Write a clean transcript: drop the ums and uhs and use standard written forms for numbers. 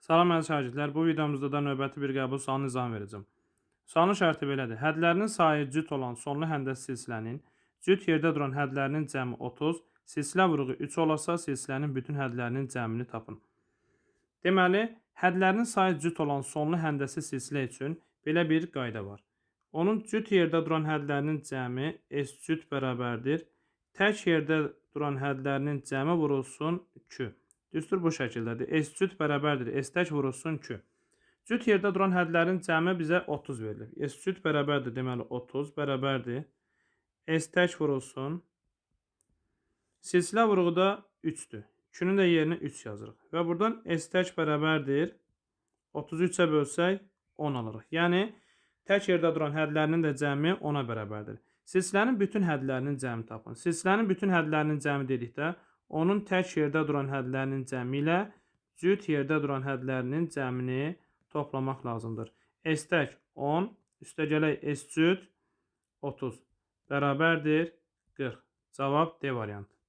Salam əziz şagirdlər, bu videomuzda da növbəti bir qəbul sualının izahını verəcəm. Sualın şərti belədir. Hədlərinin sayı cüt olan sonlu həndəs silsilənin cüt yerdə duran hədlərinin cəmi 30, silsilə vuruğu 3 olarsa, silsilənin bütün hədlərinin cəmini tapın. Deməli, hədlərinin sayı cüt olan sonlu həndəsi silsilə üçün belə bir qayda var. Onun cüt yerdə duran hədlərinin cəmi S cüt bərabərdir. Tək yerdə duran hədlərinin cəmi vurulsun 2. Düstur bu şəkildədir. S cüt bərabərdir. S tək vurulsun 2. Cüt yerdə duran hədlərin cəmi bizə 30 verilir. S cüt bərabərdir. Deməli 30 bərabərdir. S tək vurulsun. Silsilə vuruğu da 3'dür. 2'nin də yerinə 3 yazırıq. Və buradan S tək bərabərdir. 30'u 3'ə bölsək 10 alırıq. Yəni tək yerdə duran hədlərinin də cəmi 10'a bərabərdir. Silsilənin bütün hədlərinin cəmi tapın. Silsilənin bütün hədlərinin cəmi dedikdə onun tək yerdə duran hədlərinin cəmi ilə cüt yerdə duran hədlərinin cəmini toplamaq lazımdır. S tək 10, üstəgələk S cüt 30 bərabərdir 40. Cavab D variantı.